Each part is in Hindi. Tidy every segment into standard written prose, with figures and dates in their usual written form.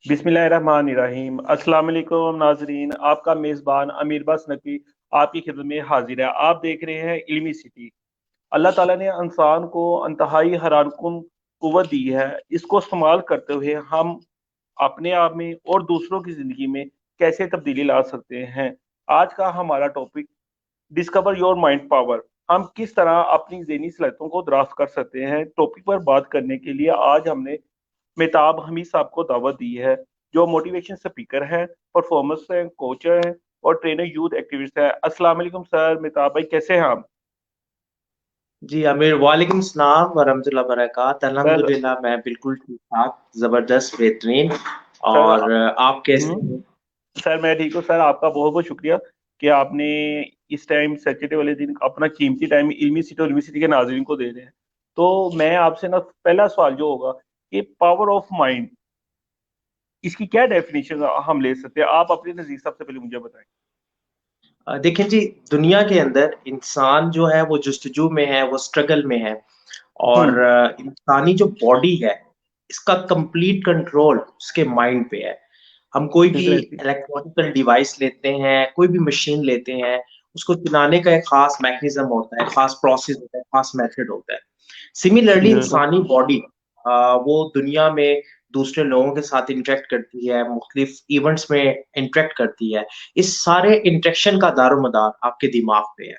बिस्मिल्लाहिर्रहमानिर्रहीम। अस्सलाम वालेकुम नाजरीन, आपका मेज़बान अमीर बस नकवी आपकी खिदमत में हाजिर है। आप देख रहे हैं इल्मी सिटी। अल्लाह ताला ने इंसान को अंतहाई हैरानकुन कुव्वत दी है। इसको इस्तेमाल करते हुए हम अपने आप में और दूसरों की जिंदगी में कैसे तब्दीली ला सकते हैं। आज का हमारा topic discover your mind power. हम किस तरह अपनी ज़हनी सलाहियतों को दरास्त कर सकते हैं। टॉपिक पर बात करने के लिए आज हमने मेहताब हमीद साहब को दावत दी है, जो मोटिवेशन स्पीकर है, परफॉर्मेंस है, कोच है और ट्रेनर यूथ एक्टिविस्ट है। अस्सलाम वालेकुम सर। मेहताब भाई कैसे हैं आप? जी आमिर, वालेकुम सलाम वरहमतुल्लाह वबरकात। सर अल्हम्दुलिल्लाह, मैं बिल्कुल ठीक ठाक, जबरदस्त, बेहतरीन। सर और आप कैसे हम्म, हैं? सर मैं ठीक हूँ सर। आपका बहुत बहुत शुक्रिया कि आपने इस टाइम सैटरडे वाले दिन अपना कीमती टाइम इल्मी सिटी और यूनिवर्सिटी के नाज़रीन को दे रहे हैं। तो मैं आपसे ना पहला सवाल जो होगा कि पावर ऑफ माइंड, इसकी क्या डेफिनेशन हम ले सकते हैं? आप अपने नज़रिए सबसे पहले मुझे बताएं। देखिए जी, दुनिया के अंदर इंसान जो है वो जुस्तजू में है, वो स्ट्रगल में है। और हम्म। इंसानी जो बॉडी है, इसका कंप्लीट कंट्रोल उसके माइंड पे है। हम कोई भी एग्जैक्टली। इलेक्ट्रॉनिकल डिवाइस लेते हैं, कोई भी मशीन लेते हैं, उसको चलाने का एक खास मैकेनिज्म होता है, खास प्रोसेस होता है, खास मेथड होता है। सिमिलरली बिल्कुल। इंसानी बॉडी वो दुनिया में दूसरे लोगों के साथ इंटरेक्ट करती है, मुख्तलिफ इवेंट्स में इंटरेक्ट करती है। इस सारे इंटरेक्शन का दारोमदार आपके दिमाग पे है।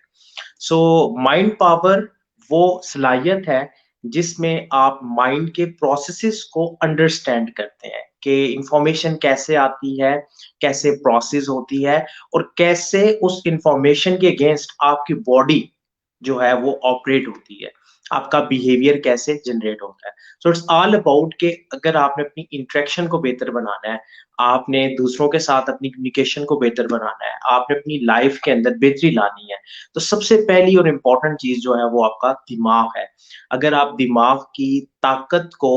सो माइंड पावर वो सलाहियत है जिसमें आप माइंड के प्रोसेसेस को अंडरस्टैंड करते हैं कि इंफॉर्मेशन कैसे आती है, कैसे प्रोसेस होती है, और कैसे उस इंफॉर्मेशन के अगेंस्ट आपकी बॉडी जो है वो ऑपरेट होती है, आपका बिहेवियर कैसे जनरेट होता है। सो इट्स ऑल अबाउट के अगर आपने अपनी इंटरेक्शन को बेहतर बनाना है, आपने दूसरों के साथ अपनी कम्युनिकेशन को बेहतर बनाना है, आपने अपनी लाइफ के अंदर बेहतरी लानी है, तो सबसे पहली और इम्पोर्टेंट चीज जो है वो आपका दिमाग है। अगर आप दिमाग की ताकत को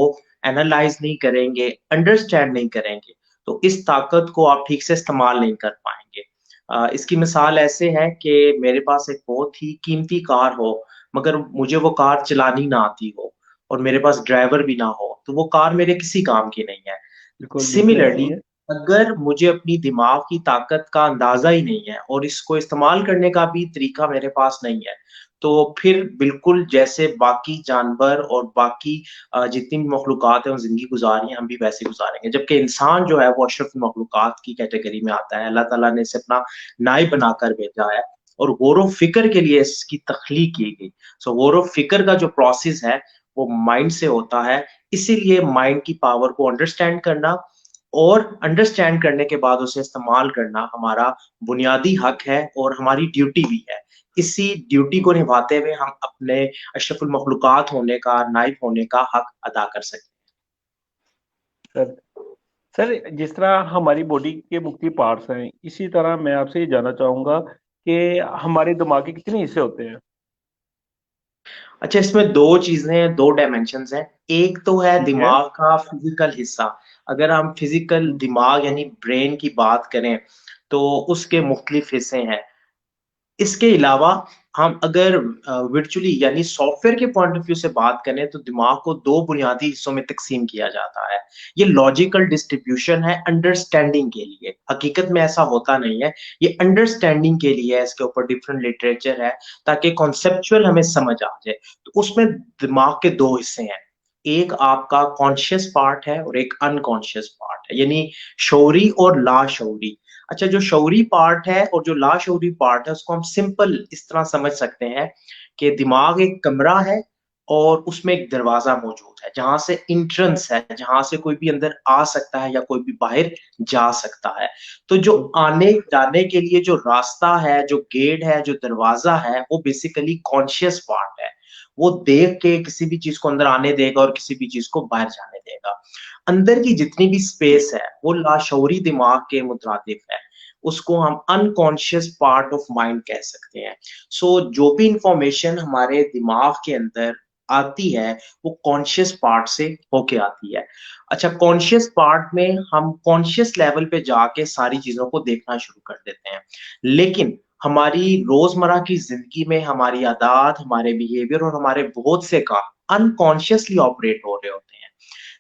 एनालाइज नहीं करेंगे, अंडरस्टैंड नहीं करेंगे, तो इस ताकत को आप ठीक से इस्तेमाल नहीं कर पाएंगे। इसकी मिसाल ऐसे है कि मेरे पास एक बहुत ही कीमती कार हो, मगर मुझे वो कार चलानी ना आती हो, और मेरे पास ड्राइवर भी ना हो, तो वो कार मेरे किसी काम की नहीं है। बिल्कुल बिल्कुल ऐसी सिमिलरली, है। अगर मुझे अपनी दिमाग की ताकत का अंदाजा ही नहीं है और इसको इस्तेमाल करने का भी तरीका मेरे पास नहीं है, तो फिर बिल्कुल जैसे बाकी जानवर और बाकी जितनी भी मखलूक़ात हैं वो ज़िंदगी गुज़ार रही हैं, हम भी वैसे गुज़ारेंगे। जबकि इंसान जो है वो अशरफ़ुल मखलूक़ात की कैटेगरी में आता है। अल्लाह ताला ने इसे अपना नायब बनाकर भेजा है और गौर-व-फ़िक्र के लिए इसकी तख्लीक की गई। सो गौर-व-फ़िक्र का जो प्रोसेस है, वो माइंड से होता है। इसीलिए माइंड की पावर को अंडरस्टैंड करना और अंडरस्टैंड करने के बाद उसे इस्तेमाल करना हमारा बुनियादी हक है और हमारी ड्यूटी भी है। इसी ड्यूटी को निभाते हुए हम अपने अशरफुल मखलूक़ात होने का, नाइब होने का हक अदा कर सकते सर सर जिस तरह हमारी बॉडी के मुख्तलिफ पार्ट्स हैं, इसी तरह मैं आपसे ये जानना चाहूँगा कि हमारे दिमाग के कितने हिस्से होते हैं? हैं। अच्छा, इसमें 2 चीज़ें, 2 डायमेंशंस हैं। एक तो है ठीक है। दिमाग का फिज़िकल हिस्सा। अगर हम फिज़िकल हम्म। दिमाग यानी ब्रेन की बात करें, तो उसके मुख्तलिफ हिस्से हैं। इसके अलावा हम अगर वर्चुअली यानी सॉफ्टवेयर के पॉइंट ऑफ व्यू से बात करें, तो दिमाग को 2 बुनियादी हिस्सों में तक़सीम किया जाता है। ये लॉजिकल डिस्ट्रीब्यूशन है अंडरस्टैंडिंग के लिए। हकीकत में ऐसा होता नहीं है। ये अंडरस्टैंडिंग के लिए है, इसके ऊपर डिफरेंट लिटरेचर है, ताकि कॉन्सेप्चुअल हमें समझ आ जाए। तो उसमें दिमाग के 2 हिस्से हैं। एक आपका कॉन्शियस पार्ट है और एक अनकॉन्शियस पार्ट है, यानी शऊरी और लाशऊरी। अच्छा, जो शऊरी पार्ट है और जो लाशऊरी पार्ट है, उसको हम सिंपल इस तरह समझ सकते हैं कि दिमाग एक कमरा है और उसमें एक दरवाजा मौजूद है, जहां से इंट्रेंस है, जहां से कोई भी अंदर आ सकता है या कोई भी बाहर जा सकता है। तो जो आने जाने के लिए जो रास्ता है, जो गेट है, जो दरवाजा है, वो बेसिकली कॉन्शियस पार्ट है। वो देख के किसी भी चीज को अंदर आने देगा और किसी भी चीज को बाहर जाने देगा। अंदर की जितनी भी स्पेस है, वो लाशऊरी दिमाग के मुतरादिफ है। उसको हम अनकॉन्शियस पार्ट ऑफ माइंड कह सकते हैं। सो जो भी इंफॉर्मेशन हमारे दिमाग के अंदर आती है, वो कॉन्शियस पार्ट से होके आती है। अच्छा, कॉन्शियस पार्ट में हम कॉन्शियस लेवल पे जाके सारी चीजों को देखना शुरू कर देते हैं। लेकिन हमारी रोजमर्रा की जिंदगी में हमारी आदत, हमारे बिहेवियर और हमारे बहुत से काम अनकॉन्शियसली ऑपरेट हो रहे होते हैं।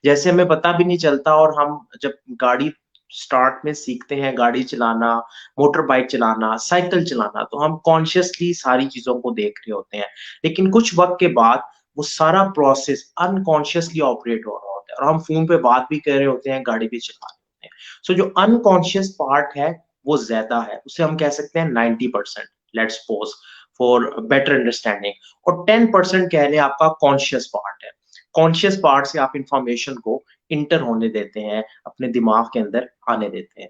जैसे हमें पता भी नहीं चलता, और हम जब गाड़ी स्टार्ट में सीखते हैं, गाड़ी चलाना, मोटर बाइक चलाना, साइकिल चलाना, तो हम कॉन्शियसली सारी चीजों को देख रहे होते हैं, लेकिन कुछ वक्त के बाद वो सारा प्रोसेस अनकॉन्शियसली ऑपरेट हो रहा होता है, और हम फोन पे बात भी कर रहे होते हैं, गाड़ी भी चला रहे होते हैं। सो जो अनकॉन्शियस पार्ट है वो ज्यादा है, उसे हम कह सकते हैं 90%, let's suppose for better understanding. और 10% कह लें आपका कॉन्शियस पार्ट है। कॉन्शियस पार्ट से आप इंफॉर्मेशन को इंटर होने देते हैं, अपने दिमाग के अंदर आने देते हैं।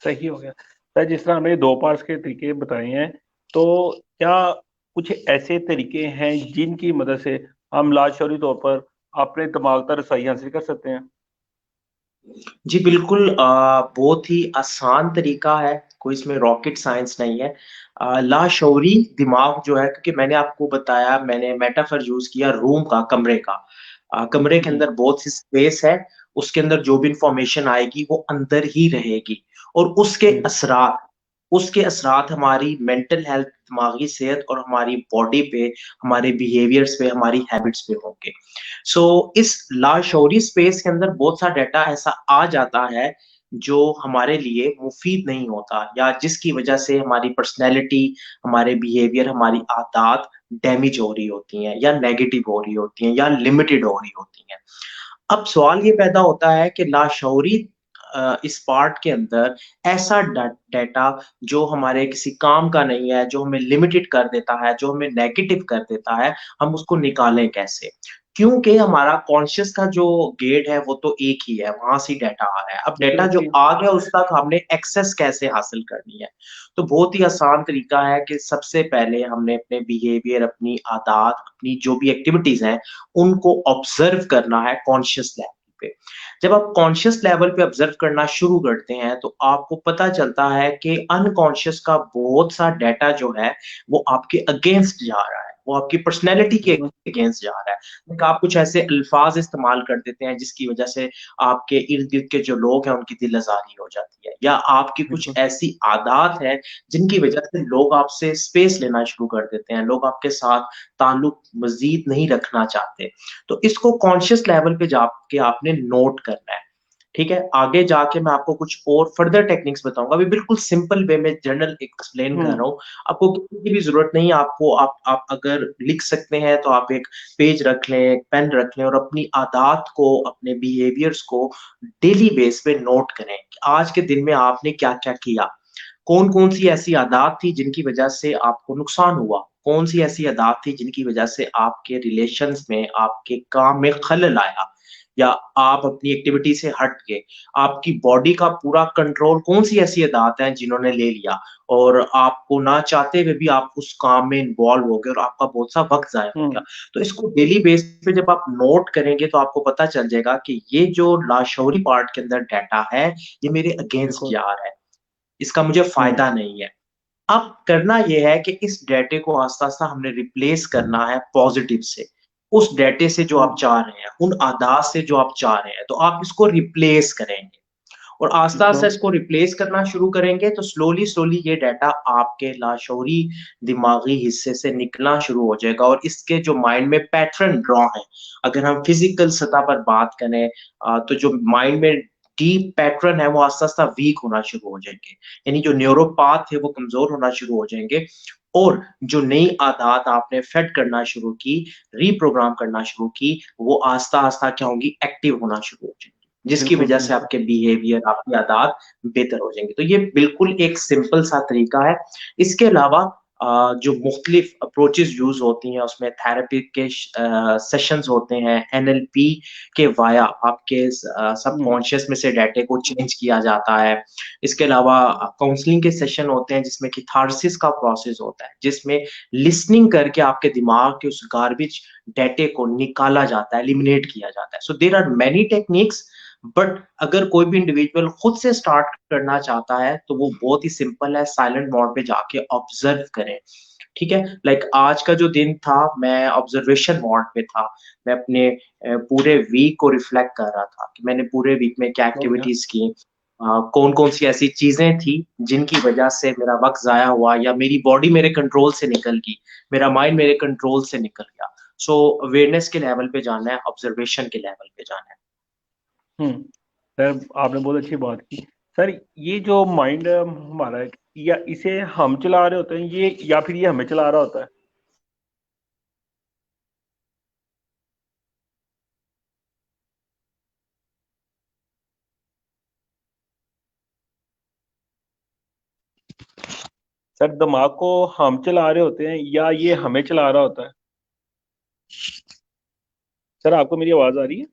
सही हो गया सर। जिस तरह हमें दो पार्ट्स के तरीके बताए हैं, तो क्या कुछ ऐसे तरीके हैं जिनकी मदद से हम लाशौरी तौर पर अपने दिमाग तक रसाई हासिल कर सकते हैं? जी बिल्कुल, बहुत ही आसान तरीका है, कोई इसमें रॉकेट साइंस नहीं है। लाशऊरी दिमाग जो है, क्योंकि मैंने आपको बताया, मैंने मेटाफर यूज किया रूम का, कमरे का। कमरे के जी। अंदर बहुत सी स्पेस है, उसके अंदर जो भी इंफॉर्मेशन आएगी वो अंदर ही रहेगी, और हम्म। उसके असरात हमारी मेंटल हेल्थ, दिमागी सेहत, और हमारी बॉडी पे, हमारे बिहेवियर्स पे, हमारी हैबिट्स पे होंगे। सो इस लाशौरी स्पेस के अंदर बहुत सा डाटा ऐसा आ जाता है जो हमारे लिए मुफीद नहीं होता, या जिसकी वजह से हमारी पर्सनैलिटी, हमारे बिहेवियर, हमारी आदत डैमेज हो रही होती हैं, या नेगेटिव हो रही होती हैं, या लिमिटेड हो रही होती हैं। अब सवाल ये पैदा होता है कि लाशौरी इस पार्ट के अंदर ऐसा डाटा जो हमारे किसी काम का नहीं है, जो हमें लिमिटेड कर देता है, जो हमें नेगेटिव कर देता है, हम उसको निकालें कैसे? क्योंकि हमारा कॉन्शियस का जो गेट है वो तो एक ही है, वहां से डाटा आ रहा है। अब डाटा जो क्योंकि आ गया उस तक हमने एक्सेस कैसे हासिल करनी है? तो बहुत ही आसान तरीका है कि सबसे पहले हमने अपने बिहेवियर, अपनी आदत, अपनी जो भी एक्टिविटीज हैं, उनको ऑब्जर्व करना है कॉन्शियस लेवल पे। जब आप कॉन्शियस लेवल पे ऑब्जर्व करना शुरू करते हैं तो आपको पता चलता है कि अनकॉन्शियस का बहुत सा डाटा जो है वो आपके अगेंस्ट जा रहा है, वो आपकी पर्सनैलिटी के अगेंस्ट जा रहा है। लाइक आप कुछ ऐसे अल्फाज इस्तेमाल कर देते हैं जिसकी वजह से आपके इर्द गिर्द के जो लोग हैं उनकी दिल आजारी हो जाती है, या आपकी कुछ बिल्कुल। ऐसी आदत है जिनकी वजह से लोग आपसे स्पेस लेना शुरू कर देते हैं, लोग आपके साथ ताल्लुक मजीद नहीं रखना चाहते। तो इसको कॉन्शियस लेवल पे जाके आपने नोट करना है। ठीक है, आगे जाके मैं आपको कुछ और फर्दर टेक्निक्स बताऊंगा, अभी बिल्कुल सिंपल वे में जनरल एक्सप्लेन कर रहा हम्म। हूँ। आपको किसी की भी जरूरत नहीं है, आपको आप अगर लिख सकते हैं तो आप एक पेज रख लें, एक पेन रख लें, और अपनी आदत को, अपने बिहेवियर्स को डेली बेस पे नोट करें कि आज के दिन में आपने क्या क्या किया। कौन कौन सी ऐसी आदत थी जिनकी वजह से आपको नुकसान हुआ, कौन सी ऐसी आदत थी जिनकी वजह से आपके रिलेशंस में, आपके काम में खलल आया, या आप अपनी एक्टिविटी से हट गए। आपकी बॉडी का पूरा कंट्रोल कौन सी ऐसी आदत है जिन्होंने ले लिया, और आपको ना चाहते हुए भी आप उस काम में इन्वॉल्व हो गए, और आपका बहुत सा वक्त जाया हो गया। हम्म। तो इसको डेली बेस पे जब आप नोट करेंगे तो आपको पता चल जाएगा कि ये जो लाशौरी पार्ट के अंदर डाटा है, ये मेरे अगेंस्ट बिल्कुल। जा रहा है, इसका मुझे हम्म। फायदा नहीं है। अब करना यह है कि इस डेटे को आस्ता-आस्ता हमने रिप्लेस करना है पॉजिटिव से। उस डेटे से जो आप हम्म। चाह रहे हैं, उन आदात से जो आप चाह रहे हैं, तो आप इसको रिप्लेस करेंगे। और आस्ता-आस्ता बिल्कुल। इसको रिप्लेस करना शुरू करेंगे तो स्लोली-स्लोली ये डाटा आपके लाशऊरी दिमागी हिस्से से निकलना शुरू हो जाएगा, और इसके जो माइंड में पैटर्न ड्रॉ हैं, अगर हम फिजिकल सतह पर बात करें, तो जो माइंड में डीप पैटर्न है वो आस्ता-आस्ता वीक होना शुरू हो जाएँगे। यानी जो न्यूरोपाथ है वो कमज़ोर होना शुरू हो जाएँगे, और जो नई आदत आपने फेड करना शुरू की, रीप्रोग्राम करना शुरू की, वो आस्ता-आस्ता क्या होंगी, एक्टिव होना शुरू हो जाएँगी। जिसकी बिल्कुल। वजह से बिल्कुल। आपके बिहेवियर, आपकी आदत बेहतर हो जाएँगी। तो ये बिल्कुल एक सिंपल सा तरीका है। इसके अलावा जो मुख्तलिफ अप्रोचेज़ यूज़ होती हैं, उसमें थेरेपी के सेशंस होते हैं, एनएलपी के वाया आपके हम्म। सबकॉन्शियस में से डाटे को चेंज किया जाता है। इसके अलावा काउंसलिंग के सेशन होते हैं जिसमें कैथार्सिस का प्रोसेस होता है, जिसमें लिसनिंग करके आपके दिमाग के उस गार्बेज डाटे को निकाला जाता है, एलिमिनेट किया जाता है। So there are many techniques, but अगर कोई भी इंडिविजुअल खुद से स्टार्ट करना चाहता है तो वो बहुत ही सिंपल है, साइलेंट मोड पे जाके ऑब्जर्व करें। ठीक है, लाइक आज का जो दिन था मैं ऑब्जर्वेशन मोड पे था। मैं अपने पूरे वीक को रिफ्लेक्ट कर रहा था कि मैंने पूरे वीक में क्या हो गया। एक्टिविटीज की, कौन कौन सी ऐसी चीजें थी जिनकी वजह से मेरा वक्त जाया हुआ, या मेरी बॉडी मेरे कंट्रोल से निकल गई, मेरा माइंड मेरे कंट्रोल से निकल गया। सो अवेयरनेस के लेवल पे जाना है, ऑब्जर्वेशन के लेवल पे जाना है। सर आपने बहुत अच्छी बात की। सर ये जो माइंड हमारा है, या इसे हम चला रहे होते हैं ये, या फिर ये हमें चला रहा होता है? सर दिमाग को हम चला रहे होते हैं या ये हमें चला रहा होता है? सर आपको मेरी आवाज आ रही है?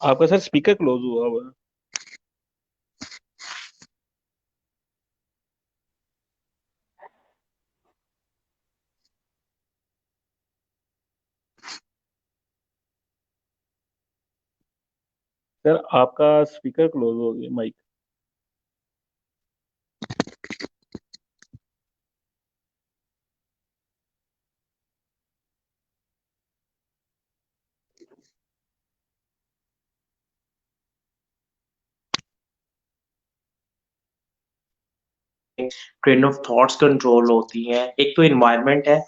आपका सर स्पीकर क्लोज हुआ हुआ है। सर आपका स्पीकर क्लोज हो गया, mic. Train of thoughts control होती है। एक तो इन्वायरमेंट है,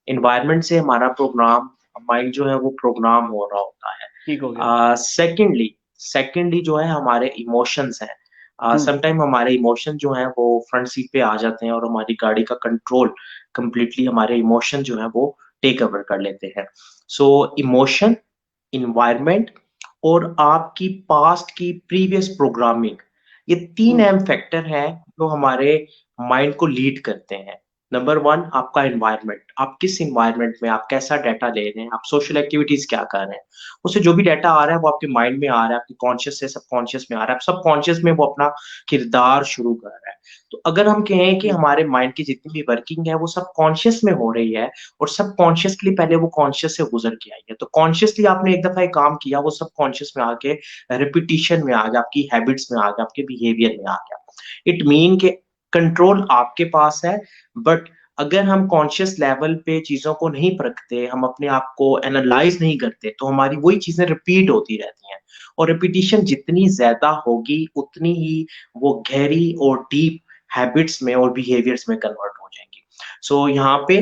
इन्वायरमेंट से हमारा प्रोग्राम, माइंड जो है वो प्रोग्राम हो रहा होता ठीक हो गया। है। सेकेंडली सेकेंडली जो है हमारे इमोशंस हैं। हम्म। समटाइम हमारे इमोशन जो है वो फ्रंट सीट पे आ जाते हैं और हमारी गाड़ी का कंट्रोल कंप्लीटली हमारे इमोशन जो है वो टेक ओवर कर लेते हैं। सो इमोशन, इन्वायरमेंट और आपकी पास्ट की प्रीवियस प्रोग्रामिंग, ये तीन हम्म। अहम फैक्टर हैं जो हमारे माइंड को लीड करते हैं। नंबर वन, आपका एनवायरनमेंट, आप किस एनवायरनमेंट में, आप कैसा डाटा ले रहे हैं, आप सोशल एक्टिविटीज क्या कर रहे हैं, उससे जो भी डाटा आ रहा है वो आपके माइंड में आ रहा है, आपके कॉन्शियस से सबकॉन्शियस में आ रहा है, सब कॉन्शियस में वो अपना किरदार शुरू कर रहा है। तो अगर हम कहें कि हम्म। हमारे माइंड की जितनी भी वर्किंग है वो सब कॉन्शियस में हो रही है, और सब कॉन्शियसली पहले वो कॉन्शियस से गुजर के आई है, तो कॉन्शियसली आपने एक दफा एक काम किया, वो सब कॉन्शियस में आके रिपीटिशन में आ गया, आपकी हैबिट्स में आ गया, आपके बिहेवियर में आ गया। इट मीन के कंट्रोल आपके पास है। बट अगर हम कॉन्शियस लेवल पे चीजों को नहीं परखते, हम अपने आप को एनालाइज नहीं करते, तो हमारी वही चीजें रिपीट होती रहती हैं, और रिपीटिशन जितनी ज्यादा होगी उतनी ही वो गहरी और डीप हैबिट्स में और बिहेवियर्स में कन्वर्ट हो जाएंगी। सो यहाँ पे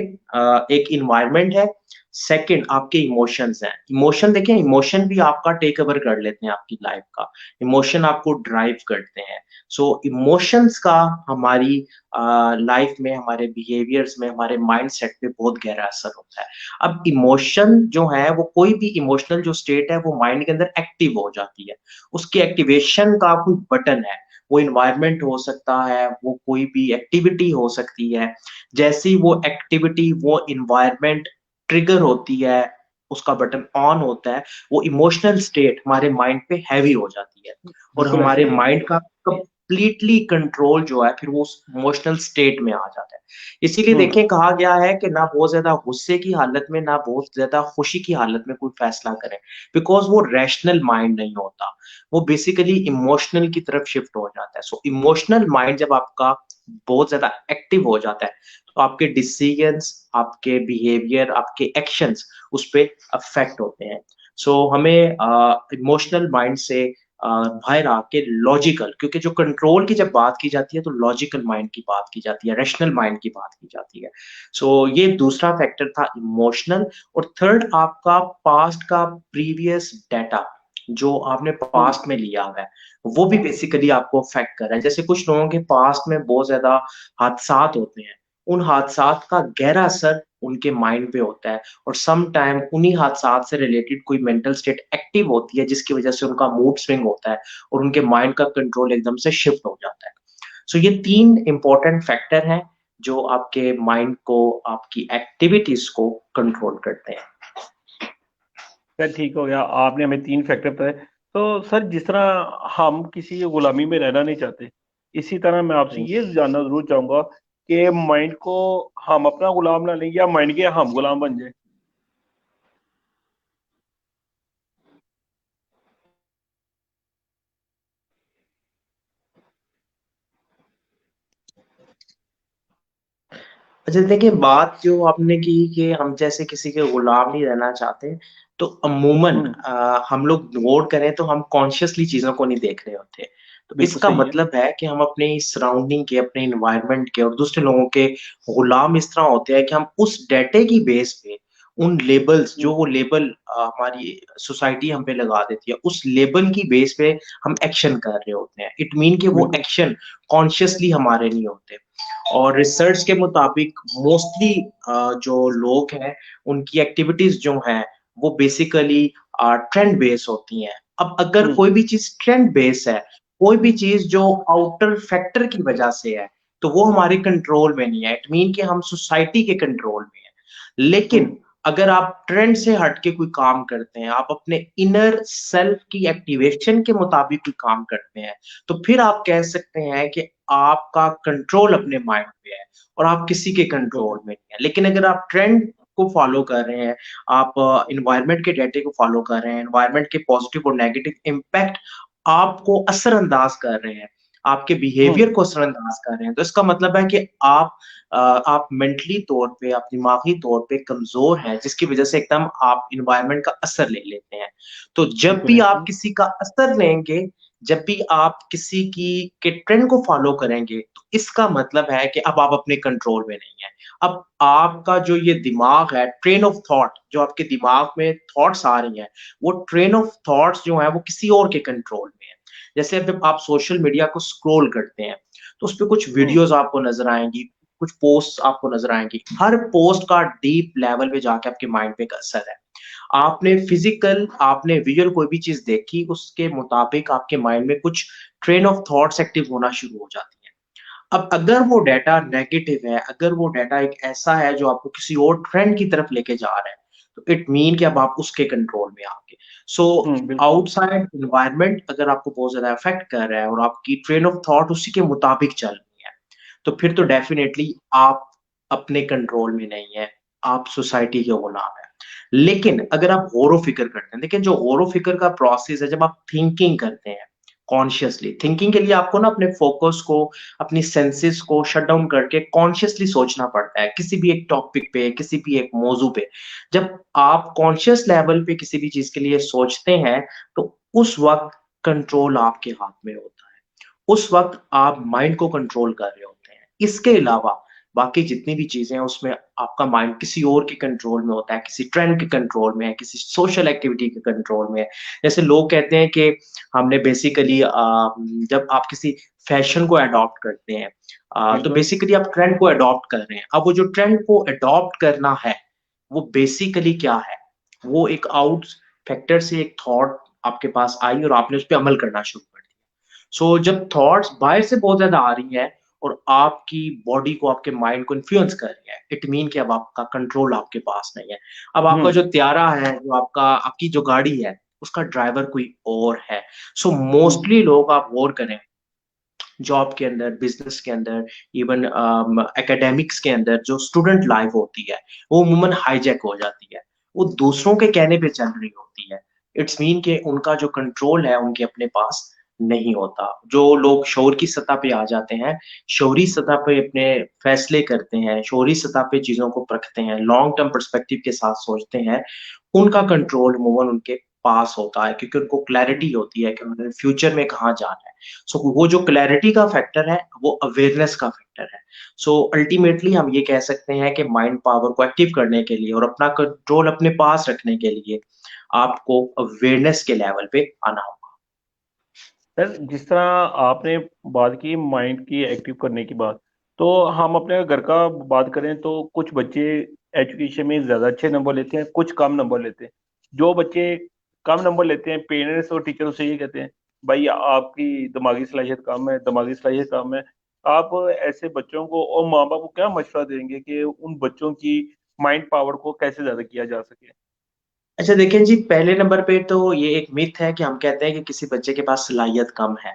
एक इन्वायरमेंट है। सेकंड, आपके इमोशंस हैं। इमोशन देखें, इमोशन भी आपका टेक ओवर कर लेते हैं आपकी लाइफ का, इमोशन आपको ड्राइव करते हैं। सो इमोशंस का हमारी लाइफ में, हमारे बिहेवियर्स में, हमारे माइंड सेट पे बहुत गहरा असर होता है। अब इमोशन जो है वो, कोई भी इमोशनल जो स्टेट है वो माइंड के अंदर एक्टिव हो जाती है। उसकी एक्टिवेशन का कोई बटन है, वो इन्वायरमेंट हो सकता है, वो कोई भी एक्टिविटी हो सकती है। जैसी वो एक्टिविटी, वो इन्वायरमेंट ट्रिगर होती है, उसका बटन ऑन होता है, वो इमोशनल स्टेट हमारे माइंड पे हैवी हो जाती है, और बिल्कुल ऐसे हमारे ही है। माइंड का कंप्लीटली कंट्रोल जो है फिर वो उस इमोशनल स्टेट में आ जाता है। इसीलिए हम्म। देखें, कहा गया है कि ना बहुत ज्यादा गुस्से की हालत में, ना बहुत ज्यादा खुशी की हालत में कोई फैसला करें, बिकॉज वो रैशनल माइंड नहीं होता, वो बेसिकली इमोशनल की तरफ शिफ्ट हो जाता है। सो इमोशनल माइंड जब आपका बहुत ज्यादा एक्टिव हो जाता है, तो आपके डिसीजंस, आपके बिहेवियर, आपके एक्शंस उस पर अफेक्ट होते हैं। सो हमें इमोशनल माइंड से बाहर आके लॉजिकल, क्योंकि जो कंट्रोल की जब बात की जाती है तो लॉजिकल माइंड की बात की जाती है, रैशनल माइंड की बात की जाती है। सो ये दूसरा फैक्टर था, इमोशनल। और थर्ड, आपका पास्ट का प्रीवियस डाटा जो आपने हम्म। पास्ट में लिया हुआ है, वो भी बेसिकली आपको अफेक्ट कर रहा है। जैसे कुछ लोगों के पास्ट में बहुत ज्यादा हादसात होते हैं, उन हादसात का गहरा असर उनके माइंड पे होता है, और सम टाइम उन्हीं हादसात से रिलेटेड कोई मेंटल स्टेट एक्टिव होती है जिसकी वजह से उनका मूड स्विंग होता है और उनके माइंड का कंट्रोल एकदम से शिफ्ट हो जाता है। सो ये तीन इंपॉर्टेंट फैक्टर हैं जो आपके माइंड को, आपकी एक्टिविटीज को कंट्रोल करते हैं। सर ठीक हो गया, आपने हमें तीन फैक्टर बताए। तो सर जिस तरह हम किसी की गुलामी में रहना नहीं चाहते, इसी तरह मैं आपसे ये जानना जरूर चाहूंगा कि माइंड को हम अपना गुलाम ना लें या माइंड के हम गुलाम बन जाए। अच्छा देखिए, बात जो आपने की कि हम जैसे किसी के गुलाम नहीं रहना चाहते, तो अमूमन हम्म। हम लोग नोट करें तो हम कॉन्शियसली चीजों को नहीं देख रहे होते। तो बिल्कुल इसका सही है। मतलब है कि हम अपने सराउंडिंग के, अपने इन्वायरमेंट के और दूसरे लोगों के गुलाम इस तरह होते हैं कि हम उस डेटे की बेस पे उन लेबल्स, जो हम्म, वो लेबल हमारी सोसाइटी हम पे लगा देती है, उस लेबल की बेस पे हम एक्शन कर रहे होते हैं। इट मीन कि वो बिल्कुल। एक्शन कॉन्शियसली हमारे नहीं होते। और रिसर्च के मुताबिक मोस्टली जो लोग हैं उनकी एक्टिविटीज जो हैं वो बेसिकली ट्रेंड बेस होती हैं। अब अगर हम्म, कोई भी चीज ट्रेंड बेस है, कोई भी चीज जो आउटर फैक्टर की वजह से है, तो वो हमारे कंट्रोल में नहीं है। इट मीन कि हम सोसाइटी के कंट्रोल में है। हम्म, लेकिन अगर आप ट्रेंड से हट के कोई काम करते हैं, आप अपने इनर सेल्फ की एक्टिवेशन के मुताबिक कोई काम करते हैं, तो फिर आप कह सकते हैं कि आपका कंट्रोल अपने माइंड पे है और आप किसी के बिल्कुल। कंट्रोल में नहीं है। लेकिन अगर आप ट्रेंड को फॉलो कर रहे हैं, आप इन्वायरमेंट के डेटे को फॉलो कर रहे हैं, इन्वायरमेंट के पॉजिटिव और नेगेटिव इम्पैक्ट आपको असरअंदाज कर रहे हैं, आपके हम्म, बिहेवियर को असरअंदाज कर रहे हैं, तो इसका मतलब है कि आप मेंटली तौर पे, आप दिमागी तौर पे कमजोर हैं, जिसकी वजह से एकदम आप इन्वायरमेंट का असर ले लेते हैं। तो जब बिल्कुल भी आप ऐसे ही। किसी का असर लेंगे, जब भी आप किसी की के ट्रेंड को फॉलो करेंगे, तो इसका मतलब है कि अब आप अपने कंट्रोल में नहीं है। अब आपका जो ये दिमाग है, ट्रेन ऑफ थॉट जो आपके दिमाग में थॉट्स आ रही हैं, वो ट्रेन ऑफ थॉट्स जो है वो किसी और के कंट्रोल में है। जैसे जब आप सोशल मीडिया को स्क्रॉल करते हैं, तो उस पे कुछ हम्म, वीडियोस आपको नजर आएंगी, कुछ पोस्ट आपको नजर आएंगी। हर पोस्ट का डीप लेवल पे जाके आपके माइंड पे एक असर है। आपने विजुअल कोई भी चीज देखी, उसके मुताबिक आपके माइंड में कुछ ट्रेन ऑफ थॉट्स एक्टिव होना शुरू हो जाती है। अब अगर वो डाटा नेगेटिव है, अगर वो डाटा एक ऐसा है जो आपको किसी और ट्रेंड की तरफ लेके जा रहा है, तो इट मीन कि अब आप उसके कंट्रोल में आगे। सो बिल्कुल। आउटसाइड इन्वायरमेंट अगर आपको बहुत ज्यादा अफेक्ट कर रहा है और आपकी ट्रेन ऑफ थॉट उसी के मुताबिक चल रही है, तो फिर तो डेफिनेटली आप अपने कंट्रोल में नहीं है, आप सोसाइटी के गुलाम है। लेकिन अगर आप गौर फिक्र करते हैं, देखिए जो गौर फिक्र का प्रोसेस है, जब आप थिंकिंग करते हैं कॉन्शियसली, थिंकिंग के लिए आपको ना अपने फोकस को, अपनी सेंसेस को शट डाउन करके कॉन्शियसली सोचना पड़ता है किसी भी एक टॉपिक पे, किसी भी एक मौजू पे। जब आप कॉन्शियस लेवल पे किसी भी चीज के लिए सोचते हैं, तो उस वक्त कंट्रोल आपके हाथ में होता है, उस वक्त आप माइंड को कंट्रोल कर रहे होते हैं। इसके अलावा बाकी जितनी भी चीजें हैं उसमें आपका माइंड किसी और के कंट्रोल में होता है, किसी ट्रेंड के कंट्रोल में है, किसी सोशल एक्टिविटी के कंट्रोल में है। जैसे लोग कहते हैं कि हमने बेसिकली जब आप किसी फैशन को अडॉप्ट करते हैं, तो बिल्कुल। बेसिकली आप ट्रेंड को अडॉप्ट कर रहे हैं। अब वो जो ट्रेंड को अडॉप्ट करना है, वो बेसिकली क्या है? वो एक आउट फैक्टर से एक थॉट आपके पास आई और आपने उस पर अमल करना शुरू कर दिया। सो जब थॉट्स बाहर से बहुत ज्यादा आ रही हैं और आपकी बॉडी को, आपके माइंड को इन्फ्लुएंस कर रही है, इट मीन कि अब आपका कंट्रोल आपके पास नहीं है। अब आपका हम्म, जो त्यारा है, जो आपकी जो गाड़ी है, उसका ड्राइवर कोई और है। सो हम्म, मोस्टली लोग, आप गौर करें, जॉब के अंदर, बिजनेस के अंदर, इवन एकेडमिक्स के अंदर जो स्टूडेंट लाइफ होती है, वो अमूमन हाईजैक हो जाती है, वो दूसरों के कहने पे चल रही होती है। इट्स मीन कि उनका जो कंट्रोल है उनके अपने पास नहीं होता। जो लोग शौर की सतह पे आ जाते हैं, शौरी सतह पे अपने फैसले करते हैं, शौरी सतह पे चीजों को परखते हैं, लॉन्ग टर्म पर्सपेक्टिव के साथ सोचते हैं, उनका कंट्रोल अमूमन उनके पास होता है, क्योंकि उनको क्लैरिटी हम्म। होती है कि उन्हें फ्यूचर में कहाँ जाना है। सो वो जो क्लैरिटी का फैक्टर है, वो अवेयरनेस का फैक्टर है। सो अल्टीमेटली हम ये कह सकते हैं कि माइंड पावर को एक्टिव करने के लिए और अपना कंट्रोल अपने पास रखने के लिए आपको अवेयरनेस के लेवल पे आना होगा। सर, जिस तरह आपने बात की माइंड की एक्टिव करने की बात, तो हम अपने घर का बात करें तो कुछ बच्चे एजुकेशन में ज़्यादा अच्छे नंबर लेते हैं, कुछ कम नंबर लेते हैं। जो बच्चे कम नंबर लेते हैं, पेरेंट्स और टीचर से ये कहते हैं, भाई आपकी दिमागी सलाहियत कम है, दिमागी सलाहियत कम है। आप ऐसे बच्चों को और माँ बाप को क्या मशवरा देंगे कि उन बच्चों की माइंड पावर को कैसे ज़्यादा किया जा सके? अच्छा देखें जी, पहले नंबर पे तो ये एक मिथ है कि हम कहते हैं कि किसी बच्चे के पास सलाहियत कम है।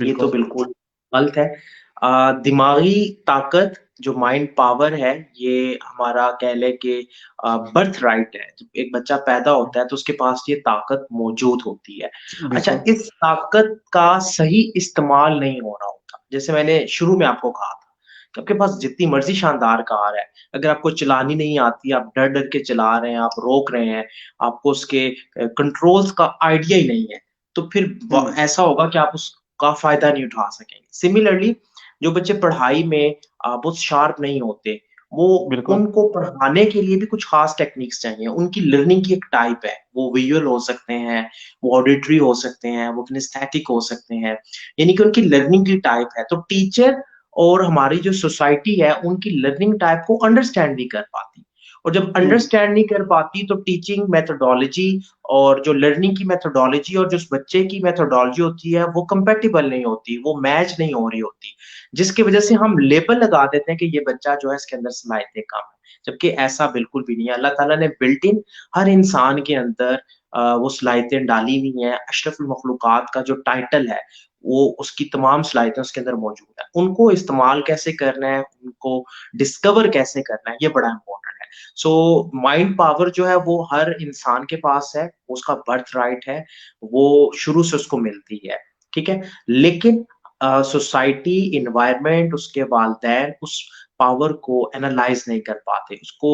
ये तो बिल्कुल। बिल्कुल गलत है। दिमागी ताकत, जो माइंड पावर है, ये हमारा कह लें कि बर्थ राइट है। जब एक बच्चा पैदा होता है तो उसके पास ये ताकत मौजूद होती है। अच्छा, बिल्कुल। इस ताकत का सही इस्तेमाल नहीं हो रहा होता। जैसे मैंने शुरू में आपको कहा था कि आपके पास जितनी मर्जी शानदार कार है, अगर आपको चलानी नहीं आती, आप डर डर के चला रहे हैं, आप रोक रहे हैं, आपको उसके कंट्रोल्स का आइडिया ही नहीं है, तो फिर हम्म, ऐसा होगा कि आप उस का फायदा नहीं उठा सकेंगे। सिमिलरली जो बच्चे पढ़ाई में बहुत शार्प नहीं होते, वो बिल्कुल। उनको पढ़ाने के लिए भी कुछ खास टेक्निक्स चाहिए। उनकी लर्निंग की एक टाइप है, वो विजुअल हो सकते हैं, वो ऑडिटरी हो सकते हैं, वो किनेस्थेटिक हो सकते हैं, यानी कि उनकी लर्निंग की टाइप है। तो टीचर और हमारी जो सोसाइटी है उनकी लर्निंग टाइप को अंडरस्टैंड नहीं कर पाती, और जब हम्म। अंडरस्टैंड नहीं कर पाती तो टीचिंग मेथोडोलॉजी और जो लर्निंग की मेथोडोलॉजी और जो उस बच्चे की मेथोडोलॉजी होती है वो कंपेटिबल नहीं होती, वो मैच नहीं हो रही होती, जिसकी वजह से हम लेबल लगा देते हैं कि ये बच्चा जो है इसके अंदर सलाहियतें कम है, जबकि ऐसा बिल्कुल भी नहीं है। अल्लाह ताला ने बिल्ट इन हर इंसान के अंदर वो सलाहियतें डाली हुई हैं। अशरफुल मखलूकात का जो टाइटल है वो उसकी तमाम सलाहियतें उसके अंदर मौजूद है। उनको इस्तेमाल कैसे करना है, उनको डिस्कवर कैसे करना है, ये बड़ा इंपॉर्टेंट है। सो माइंड पावर जो है वो हर इंसान के पास है, उसका बर्थ राइट है, वो शुरू से उसको मिलती है, ठीक है। लेकिन सोसाइटी, इन्वायरमेंट, उसके वालिदैन उस पावर को एनालाइज नहीं कर पाते, उसको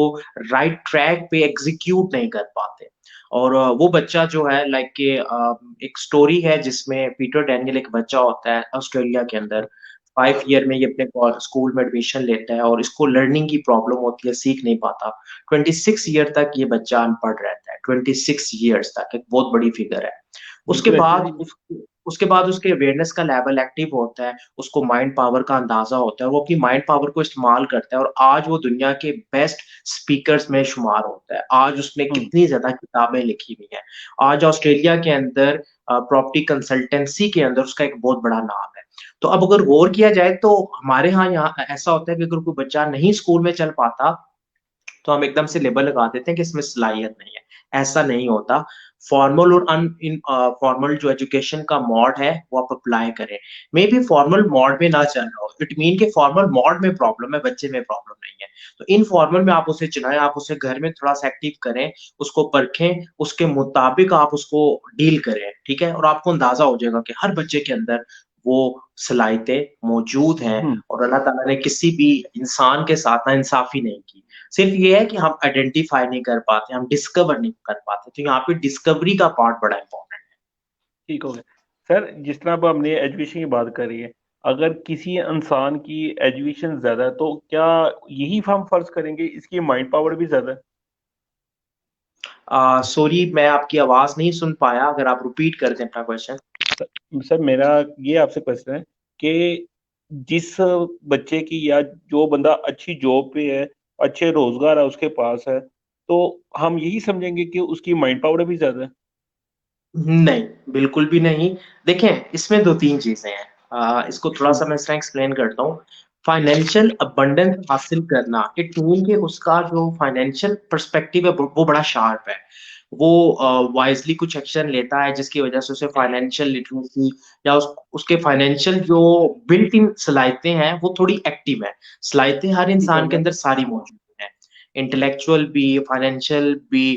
राइट ट्रैक पे एग्जीक्यूट नहीं कर पाते। और वो बच्चा जो है लाइक के एक स्टोरी है जिसमें पीटर डैनियल एक बच्चा होता है ऑस्ट्रेलिया के अंदर, 5 ईयर में ये अपने स्कूल में एडमिशन लेता है और इसको लर्निंग की प्रॉब्लम होती है, सीख नहीं पाता। 26 ईयर तक ये बच्चा अनपढ़ रहता है, 26 ईयर्स तक, एक बहुत बड़ी फिगर है। उसके बिल्कुल ऐसे बाद ही। उसके बाद उसके अवेयरनेस का लेवल एक्टिव होता है, उसको माइंड पावर का अंदाजा होता है, वो अपनी माइंड पावर को इस्तेमाल करता है और आज वो दुनिया के बेस्ट स्पीकर्स में शुमार होता है। आज उसने हम्म। कितनी ज्यादा किताबें लिखी हुई हैं। आज ऑस्ट्रेलिया के अंदर प्रॉपर्टी कंसल्टेंसी के अंदर उसका एक बहुत बड़ा नाम है। तो अब अगर गौर किया जाए तो हमारे यहाँ ऐसा होता है कि अगर कोई बच्चा नहीं स्कूल में चल पाता तो हम एकदम से लेबल लगा देते हैं कि इसमें सलाहियत नहीं है। ऐसा नहीं होता। फॉर्मल और अन इन फॉर्मल जो एजुकेशन का मॉड है वो आप अप्लाई करें। मे बी फॉर्मल मॉड में ना चल रहा हो, इट मीन के फॉर्मल मॉड में प्रॉब्लम है, बच्चे में प्रॉब्लम नहीं है। तो इनफॉर्मल में आप उसे चुनाएं, आप उसे घर में थोड़ा सा एक्टिव करें, उसको परखें, उसके मुताबिक आप उसको डील करें, ठीक है। और आपको अंदाजा हो जाएगा कि हर बच्चे के अंदर वो सलाहियतें मौजूद हैं, हम्म। और अल्लाह ताला ने किसी भी इंसान के साथ नाइंसाफी नहीं की। सिर्फ ये है कि हम आइडेंटिफाई नहीं कर पाते, हम डिस्कवर नहीं कर पाते, तो यहाँ पे डिस्कवरी का पार्ट बड़ा इंपॉर्टेंट है। ठीक हो गया। सर जिस तरह अब हमने एजुकेशन की बात करी है, अगर किसी इंसान की एजुकेशन ज्यादा है तो क्या यही हम फर्ज करेंगे इसकी माइंड पावर भी ज्यादा है? सॉरी, मैं आपकी आवाज नहीं सुन पाया, अगर आप रिपीट कर दें अपना क्वेश्चन। सर मेरा ये आपसे क्वेश्चन है कि जिस बच्चे की या जो बंदा अच्छी जॉब पे है, अच्छे रोजगार है उसके पास है, तो हम यही समझेंगे कि उसकी माइंड पावर भी ज्यादा है? नहीं, बिल्कुल भी नहीं। देखें, इसमें 2-3 चीज़ें हैं। इसको हम्म। थोड़ा-सा मैं इस तरह एक्सप्लेन करता हूँ। फाइनेंशियल अबंडेंस हासिल करना, इट मीन कि उसका जो फाइनेंशियल पर्सपेक्टिव है वो बड़ा शार्प है। वो वाइज़ली कुछ एक्शन लेता है जिसकी वज़ह से उसे फाइनेंशियल लिटरेसी या उसके फाइनेंशियल जो बिल्ट इन सलाहियतें हैं वो थोड़ी एक्टिव हैं। सलाहियतें हर ठीक हो इंसान के गया। अंदर सारी मौजूद हैं। इंटेलेक्चुअल भी, फाइनेंशियल भी,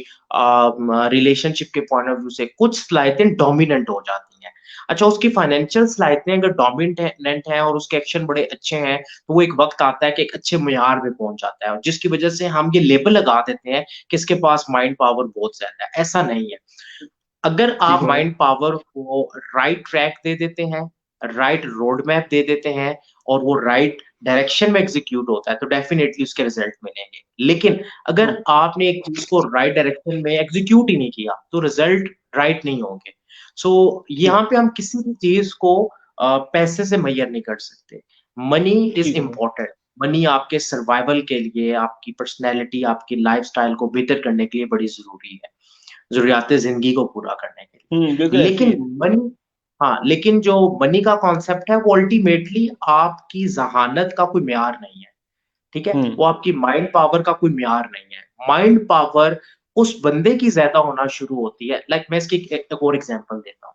रिलेशनशिप के पॉइंट ऑफ व्यू से कुछ सलाहियतें डोमिनेंट हो जाती हैं। अच्छा, उसकी फाइनेंशियल सलाहियतें अगर डोमिनेंट हैं और उसके एक्शन बड़े अच्छे हैं, तो वो एक वक़्त आता है कि एक अच्छे मयार पे पहुँच जाता है, और जिसकी वज़ह से हम ये लेबल लगा देते हैं कि इसके पास माइंड पावर बहुत ज़्यादा है। ऐसा नहीं है। अगर ठीक आप हो गया। माइंड पावर को राइट ट्रैक दे देते हैं, राइट रोड मैप दे देते हैं, और वो राइट डायरेक्शन में एग्जीक्यूट होता है, तो डेफिनेटली उसके रिजल्ट मिलेंगे। लेकिन अगर हम्म। आपने एक चीज को राइट डायरेक्शन में एग्जीक्यूट ही नहीं किया तो रिजल्ट राइट नहीं होंगे। सो ठीक। यहाँ पे हम किसी भी चीज को पैसे से मैयर नहीं कर सकते। मनी इज ठीक हो गया। इम्पोर्टेंट। मनी आपके सर्वाइवल के लिए, आपकी पर्सनैलिटी, आपकी लाइफस्टाइल को बेहतर करने के लिए बड़ी जरूरी है, ज़रूरियात ज़िंदगी को पूरा करने के बिल्कुल लिए। ऐसे ही लेकिन है। मनी, हाँ, लेकिन जो मनी का कॉन्सेप्ट है वो अल्टीमेटली आपकी ज़हानत का कोई म्यार नहीं है, ठीक है? हम्म। वो आपकी माइंड पावर का कोई म्यार नहीं है। माइंड पावर उस बंदे की ज़्यादा होना शुरू होती है। लाइक मैं इसकी एक और एग्ज़ाम्पल देता हूँ।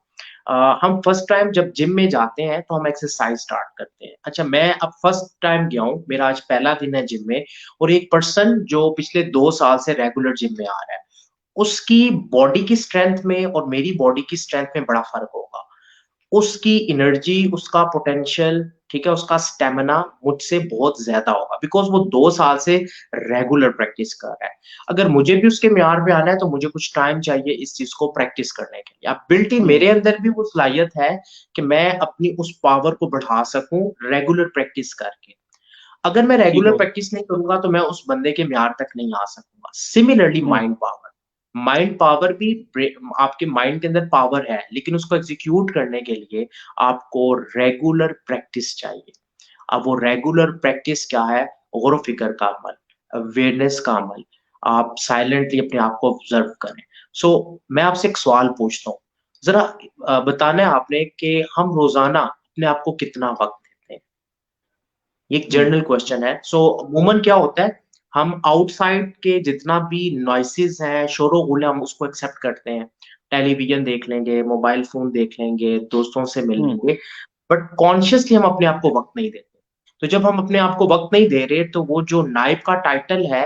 हम फर्स्ट टाइम जब जिम में जाते हैं तो हम एक्सरसाइज स्टार्ट करते हैं। अच्छा, मैं अब फर्स्ट टाइम गया हूँ, मेरा आज पहला दिन है जिम में, और एक पर्सन जो पिछले 2 साल से रेगुलर जिम में आ रहा है, उसकी बॉडी की स्ट्रेंथ में और मेरी बॉडी की स्ट्रेंथ में बड़ा फ़र्क होगा। उसकी एनर्जी, उसका पोटेंशियल, ठीक है, उसका स्टेमिना मुझसे बहुत ज्यादा होगा, बिकॉज वो 2 साल से रेगुलर प्रैक्टिस कर रहा है। अगर मुझे भी उसके म्यार पे आना है तो मुझे कुछ टाइम चाहिए इस चीज को प्रैक्टिस करने के लिए। अब बिल्ट इन हम्म। मेरे अंदर भी वो सलाहियत है कि मैं अपनी उस पावर को बढ़ा सकूं रेगुलर प्रैक्टिस करके। अगर मैं ठीक रेगुलर हो प्रैक्टिस नहीं करूंगा तो मैं उस बंदे के म्यार तक नहीं आ सकूंगा। सिमिलरली हम्म। माइंड पावर भी आपके माइंड के अंदर पावर है, लेकिन उसको एग्जीक्यूट करने के लिए आपको रेगुलर प्रैक्टिस चाहिए। अब वो रेगुलर प्रैक्टिस क्या है? गौर फिक्र का अमल, अवेयरनेस का अमल, आप साइलेंटली अपने आप को ऑब्जर्व करें। सो मैं आपसे एक सवाल पूछता हूँ, जरा बताना है आपने कि हम रोजाना अपने आप को कितना वक्त देते हैं? ये एक हम्म। जनरल क्वेश्चन है। सो अमूमन क्या होता है, हम आउटसाइड के जितना भी नॉइसेस हैं, शोर गुल, हम उसको एक्सेप्ट करते हैं। टेलीविजन देख लेंगे, मोबाइल फोन देख लेंगे, दोस्तों से मिल हम्म। लेंगे, बट कॉन्शियसली हम अपने आप को वक्त नहीं देते। तो जब हम अपने आप को वक्त नहीं दे रहे तो वो जो नाइब का टाइटल है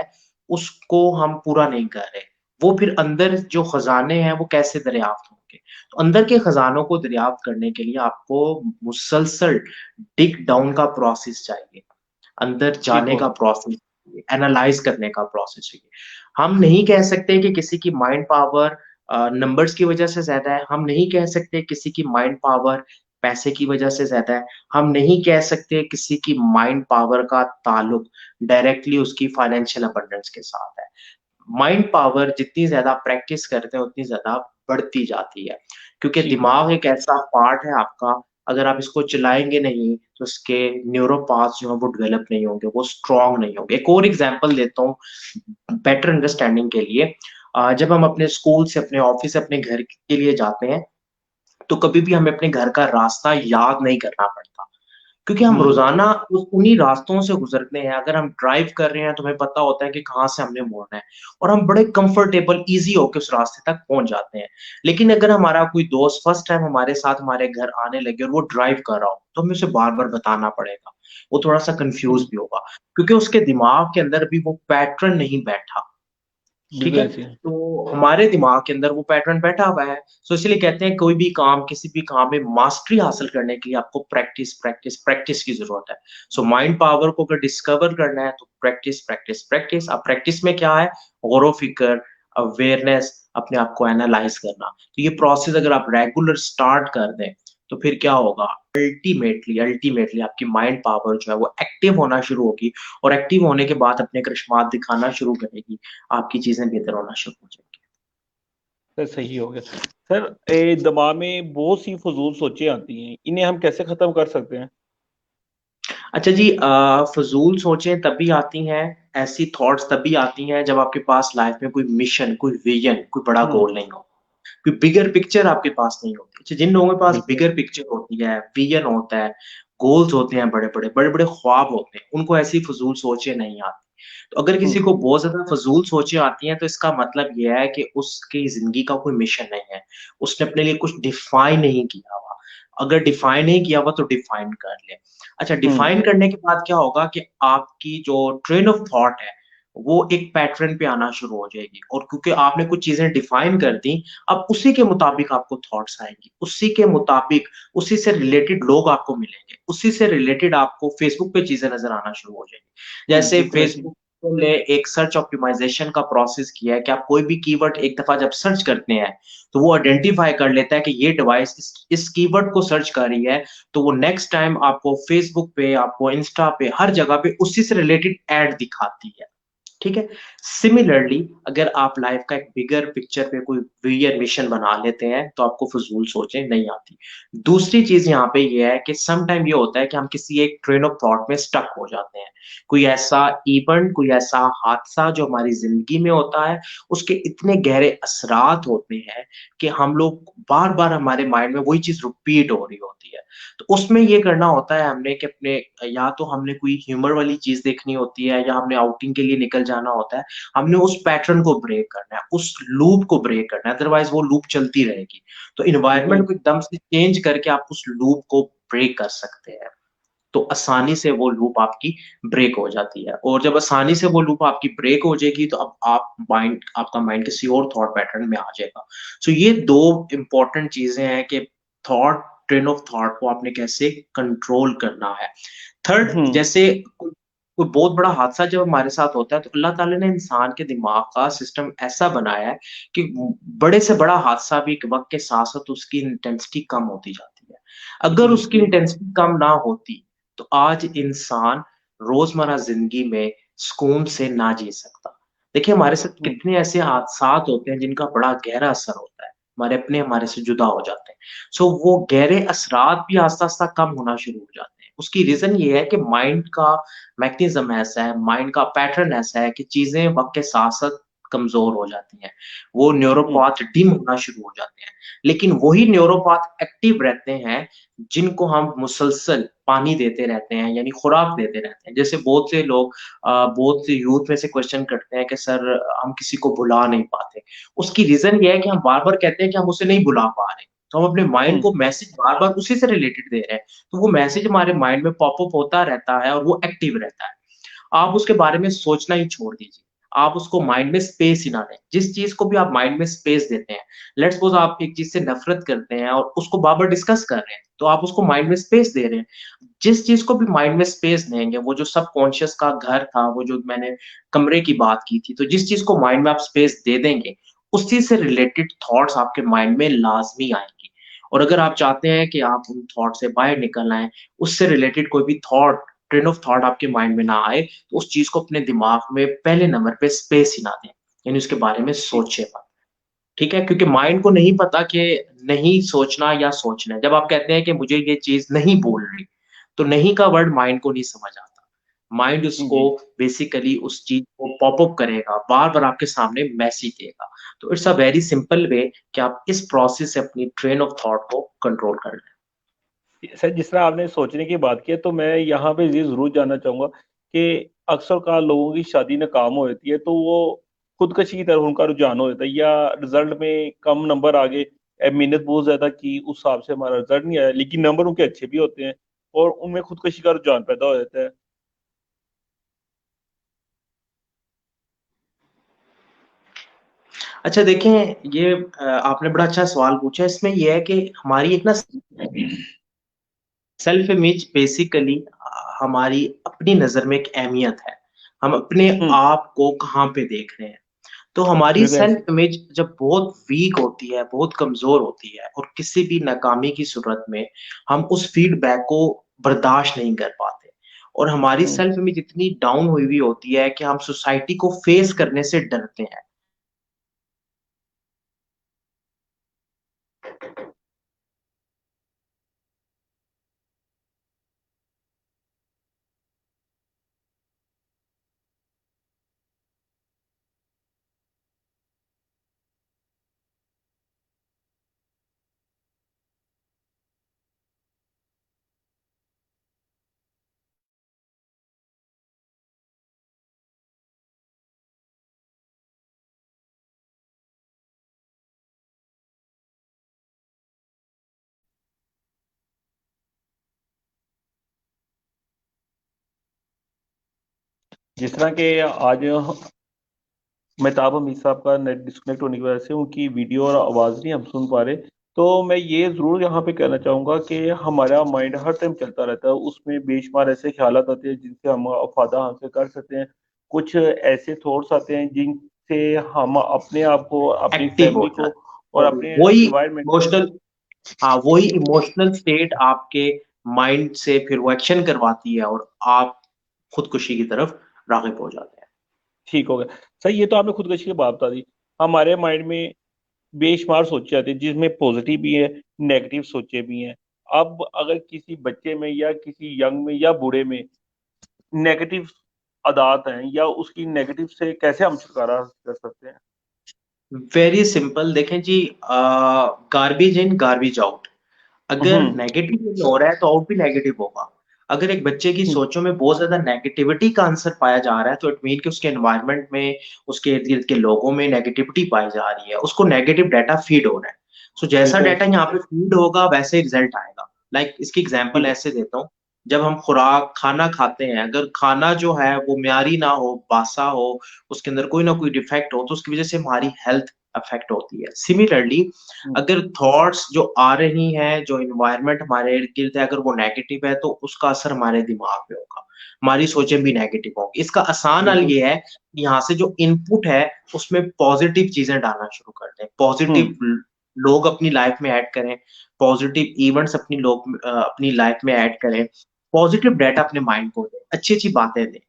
उसको हम पूरा नहीं कर रहे। वो फिर अंदर जो खजाने हैं वो कैसे दरियाफ्त होंगे? तो अंदर के खजानों को दरियाफ्त करने के लिए आपको मुसलसल डिग डाउन का प्रोसेस चाहिए, अंदर ठीक जाने हो का प्रोसेस, एनालाइज करने का प्रोसेस चाहिए। हम नहीं कह सकते कि किसी की माइंड पावर नंबर्स की वजह से ज्यादा है, हम नहीं कह सकते किसी की माइंड पावर पैसे की वजह से ज्यादा है, हम नहीं कह सकते किसी की माइंड पावर का ताल्लुक डायरेक्टली उसकी फाइनेंशियल अबंडेंस के साथ है। माइंड पावर जितनी ज्यादा प्रैक्टिस करते हैं उतनी ज्यादा बढ़ती जाती है, क्योंकि ठीक हो दिमाग एक ऐसा पार्ट है आपका, अगर आप इसको चलाएंगे नहीं तो इसके न्यूरोपाथ्स जो है वो डेवलप नहीं होंगे, वो स्ट्रांग नहीं होंगे। एक और एग्जांपल देता हूँ बेटर अंडरस्टैंडिंग के लिए। जब हम अपने स्कूल से, अपने ऑफिस से अपने घर के लिए जाते हैं तो कभी भी हमें अपने घर का रास्ता याद नहीं करना पड़ता, क्योंकि हम हम्म। रोजाना उन्हीं रास्तों से गुजरते हैं। अगर हम ड्राइव कर रहे हैं तो हमें पता होता है कि कहाँ से हमने मोड़ना है, और हम बड़े कंफर्टेबल इजी होकर उस रास्ते तक पहुंच जाते हैं। लेकिन अगर हमारा कोई दोस्त फर्स्ट टाइम हमारे साथ हमारे घर आने लगे और वो ड्राइव कर रहा हो तो हमें उसे बार बार बताना पड़ेगा, वो थोड़ा सा कंफ्यूज हम्म। भी होगा, क्योंकि उसके दिमाग के अंदर भी वो पैटर्न नहीं बैठा। ठीक बिल्कुल है, ऐसे ही। तो हमारे दिमाग के अंदर वो पैटर्न बैठा हुआ है। सो इसलिए कहते हैं कोई भी काम, किसी भी काम में मास्टरी हासिल करने के लिए आपको प्रैक्टिस प्रैक्टिस प्रैक्टिस की जरूरत है। सो माइंड पावर को अगर डिस्कवर करना है तो प्रैक्टिस प्रैक्टिस प्रैक्टिस। अब प्रैक्टिस में क्या है? गौर फिक्र, अवेयरनेस, अपने आप को एनालाइज करना। तो ये प्रोसेस अगर आप रेगुलर स्टार्ट कर दें तो फिर क्या होगा? अल्टीमेटली अल्टीमेटली आपकी माइंड पावर जो है वो एक्टिव होना शुरू होगी, और एक्टिव होने के बाद अपने करिश्मात दिखाना शुरू करेगी, आपकी चीजें बेहतर होना शुरू हो जाएंगी। सर सही हो गया। सर दिमाग में बहुत सी फजूल सोचें आती हैं, इन्हें हम कैसे खत्म कर सकते हैं? अच्छा जी, फजूल सोचें तभी आती हैं, ऐसी थॉट्स तभी आती हैं जब आपके पास लाइफ में कोई मिशन, कोई विजन, कोई बड़ा हम्म। गोल नहीं हो, कोई बिगर पिक्चर आपके पास नहीं होती। अच्छा, जिन लोगों के पास बिल्कुल। बिगर पिक्चर होती है, विजन होता है, गोल्स होते हैं, बड़े बड़े बड़े बड़े ख्वाब होते हैं, उनको ऐसी फजूल सोचें नहीं आती। तो अगर किसी हम्म। को बहुत ज्यादा फजूल सोचें आती हैं तो इसका मतलब यह है कि उसकी जिंदगी का कोई मिशन नहीं है, उसने अपने लिए कुछ डिफाइन नहीं किया हुआ। अगर डिफाइन नहीं किया हुआ तो डिफाइन कर ले। अच्छा, हम्म। डिफाइन करने के बाद क्या होगा कि आपकी जो ट्रेन ऑफ थॉट है वो एक पैटर्न पे आना शुरू हो जाएगी, और क्योंकि आपने कुछ चीजें डिफाइन कर दी, अब उसी के मुताबिक आपको थॉट्स आएंगी, उसी के मुताबिक, उसी से रिलेटेड लोग आपको मिलेंगे, उसी से रिलेटेड आपको फेसबुक पे चीजें नजर आना शुरू हो जाएंगी। जैसे बिल्कुल ऐसे ही। फेसबुक ने एक सर्च ऑप्टिमाइजेशन का प्रोसेस किया है कि आप कोई भी कीवर्ड एक दफा जब सर्च करते हैं तो वो आइडेंटिफाई कर लेता है कि ये डिवाइस इस कीवर्ड को सर्च कर रही है, तो वो नेक्स्ट टाइम आपको फेसबुक पे, आपको इंस्टा पे, हर जगह पे उसी से रिलेटेड एड दिखाती है। ठीक है, सिमिलरली अगर आप लाइफ का एक बिगर पिक्चर पे कोई विजन मिशन बना लेते हैं तो आपको फजूल सोचें नहीं आती। दूसरी चीज यहाँ पे ये है कि सम टाइम ये होता है कि हम किसी एक ट्रेन ऑफ थॉट में स्टक हो जाते हैं। कोई ऐसा इवेंट, कोई ऐसा हादसा जो हमारी जिंदगी में होता है, उसके इतने गहरे असरात होते हैं कि हम लोग बार बार, हमारे माइंड में वही चीज रिपीट हो रही होती है। तो उसमें ये करना होता है हमने कि अपने, या तो हमने कोई ह्यूमर वाली चीज देखनी होती है, या हमने आउटिंग के लिए निकल जाना होता है। हमने उस पैटर्न को ब्रेक करना है, उस लूप को ब्रेक करना है, अदरवाइज वो लूप चलती रहेगी। तो बिल्कुल। इन्वायरमेंट को एकदम से चेंज करके आप उस लूप को ब्रेक कर सकते हैं। तो आसानी से वो लूप आपकी ब्रेक हो जाती है, और जब आसानी से वो लूप आपकी ब्रेक हो जाएगी तो अब आपका माइंड किसी और थॉट पैटर्न में आ जाएगा। सो ये दो इंपॉर्टेंट चीजें हैं कि थॉट ट्रेन ऑफ थॉट को आपने कैसे कंट्रोल करना है। थर्ड, हम्म। जैसे कोई बहुत बड़ा हादसा जब हमारे साथ होता है तो अल्लाह ताला ने इंसान के दिमाग का सिस्टम ऐसा बनाया है कि बड़े से बड़ा हादसा भी एक वक्त के साथ साथ उसकी इंटेंसिटी कम होती जाती है। अगर जी। उसकी इंटेंसिटी कम ना होती तो आज इंसान रोजमर्रा जिंदगी में सुकून से ना जी सकता। देखिए हमारे साथ हम्म। कितने ऐसे हादसात होते हैं जिनका बड़ा गहरा असर होता है, हमारे अपने हमारे से जुदा हो जाते हैं। सो वो गहरे असरात भी आस्ता आस्ता कम होना शुरू हो जाते हैं। उसकी रीजन ये है कि माइंड का मैकेनिज्म ऐसा है, माइंड का पैटर्न ऐसा है कि चीजें वक्त के साथ साथ कमजोर हो जाती हैं, वो हम्म। न्यूरोपाथ डिम होना शुरू हो जाते हैं। लेकिन वही न्यूरोपाथ एक्टिव रहते हैं जिनको हम मुसलसल पानी देते रहते हैं, यानी खुराक देते रहते हैं। जैसे बहुत से लोग बहुत से यूथ में से क्वेश्चन करते हैं कि सर हम किसी को भुला नहीं पाते। उसकी रीजन ये है कि हम बार बार कहते हैं कि हम उसे नहीं भुला पा रहे, तो हम अपने माइंड हम्म। को मैसेज बार बार उसी से रिलेटेड दे रहे हैं। तो वो मैसेज हमारे माइंड में पॉपअप होता रहता है और वो एक्टिव रहता है। आप उसके बारे में सोचना ही छोड़ दीजिए। आप उसको माइंड में स्पेस ही ना दें। जिस चीज़ को भी आप माइंड में स्पेस देते हैं, लेट्स सपोज़ आप एक चीज़ से नफ़रत करते हैं और उसको बार-बार डिस्कस कर रहे हैं, तो आप उसको माइंड में स्पेस दे रहे हैं। जिस चीज़ को भी माइंड में स्पेस देंगे, वो जो सबकॉन्शियस का घर था, वो जो मैंने कमरे की बात की थी, तो जिस चीज़ को माइंड में आप स्पेस दे देंगे, उस चीज़ से रिलेटेड थॉट्स आपके माइंड में लाज़मी आएँगी। और अगर आप चाहते हैं कि आप उन थॉट से बाहर निकल आएँ, उससे रिलेटेड कोई भी थॉट ट्रेन ऑफ थॉट आपके माइंड में ना आए, तो उस चीज़ को अपने दिमाग में पहले नंबर पे स्पेस ही ना दें, यानी उसके बारे में जी। सोचिए मत, ठीक है? क्योंकि माइंड को नहीं पता कि नहीं सोचना या सोचना है। जब आप कहते हैं कि मुझे ये चीज़ नहीं बोलनी, तो नहीं का वर्ड माइंड को नहीं समझ आता। माइंड उसको जी। बेसिकली उस चीज़ को पॉप अप करेगा, बार-बार आपके सामने मैसेज देगा। तो it's a very simple way कि आप इस प्रोसेस से अपनी ट्रेन ऑफ थॉट को कंट्रोल कर लें। सर, जिस तरह आपने सोचने की बात की है, तो मैं यहाँ पे ये ज़रूर जानना चाहूँगा कि अक्सर कहाँ लोगों की शादी नाकाम हो जाती है, तो वो खुदकशी की तरफ उनका रुझान हो जाता है, या रिज़ल्ट में कम नंबर आ गए, मेहनत बहुत ज़्यादा की, उस हिसाब से हमारा रिज़ल्ट नहीं आया, लेकिन नंबर उनके अच्छे भी होते हैं और उनमें खुदकशी का रुझान पैदा हो जाता है। अच्छा देखें, ये आपने बड़ा अच्छा सवाल पूछा। इसमें ये है कि हमारी एक ना सेल्फ इमेज बेसिकली हमारी अपनी नज़र में एक अहमियत है। हम अपने हुँ। आप को कहाँ पे देख रहे हैं। तो हमारी बिल्कुल ऐसे। सेल्फ इमेज जब बहुत वीक होती है, बहुत कमज़ोर होती है और किसी भी नाकामी की सूरत में हम उस फीडबैक को बर्दाश्त नहीं कर पाते और हमारी हुँ। सेल्फ इमेज इतनी डाउन हुई हुई होती है कि हम सोसाइटी को फेस करने से डरते हैं। जिस तरह के आज मेहताब हमीद साहब का नेट डिस्कनेक्ट होने की वजह से उनकी वीडियो और आवाज़ नहीं हम सुन पा रहे। तो मैं ये ज़रूर यहाँ पे कहना चाहूँगा कि हमारा माइंड हर टाइम चलता रहता है, उसमें बेशुमार ऐसे ख़्यालात आते हैं जिनसे हम अफ़ादा हासिल कर सकते हैं। कुछ ऐसे थॉट्स आते हैं जिनसे हम अपने आप को, अपनी एक्टिव हो फैमिली को जाते हैं और और अपने वही एनवायरनमेंट को। इमोशनल, हाँ, वही इमोशनल स्टेट आपके माइंड से फिर वो एक्शन करवाती है और आप खुदकुशी की तरफ राग़िब हो जाते हैं। ठीक हो गया। सर, ये तो आपने खुदकशी की बात बता दी। हमारे माइंड में बेशुमार सोचे आती हैं जिसमें पॉजिटिव भी है, नेगेटिव सोचे भी हैं। अब अगर किसी बच्चे में या किसी यंग में या बूढ़े में नेगेटिव आदत हैं, या उसकी नेगेटिव से कैसे हम छुटकारा कर सकते हैं? वेरी सिंपल, देखें जी, गार्बेज इन गार्बेज आउट। अगर हम्म। नेगेटिव हो रहा है तो आउट भी नेगेटिव होगा। अगर एक बच्चे की हम्म। सोचों में बहुत ज्यादा नेगेटिविटी का आंसर पाया जा रहा है तो इट मीन कि उसके एनवायरनमेंट में, उसके इर्द गिर्द के लोगों में नेगेटिविटी पाई जा रही है, उसको नेगेटिव डाटा फीड हो रहा है। सो जैसा बिल्कुल डाटा ऐसे। यहाँ पे फीड होगा वैसे ही रिजल्ट आएगा। लाइक इसकी एग्जांपल ठीक है। ऐसे देता हूँ। जब हम खुराक खाना खाते हैं, अगर खाना जो है वो म्यारी ना हो, बासा हो, उसके अंदर कोई ना कोई डिफेक्ट हो, तो उसकी वजह से हमारी हेल्थ अफेक्ट होती है। सिमिलरली हम्म, अगर थॉट्स जो आ रही हैं, जो इन्वायरमेंट हमारे इर्द गिर्द है, अगर वो नेगेटिव है तो उसका असर हमारे दिमाग पे होगा, हमारी सोचें भी नेगेटिव होंगी। इसका आसान हल बिल्कुल। ये है कि यहाँ से जो इनपुट है उसमें पॉजिटिव चीजें डालना शुरू कर दें, हम्म, पॉजिटिव लोग अपनी लाइफ में ऐड करें, पॉजिटिव इवेंट्स अपनी लाइफ में ऐड करें, पॉजिटिव डाटा अपने माइंड को दें, अच्छी अच्छी बातें दें।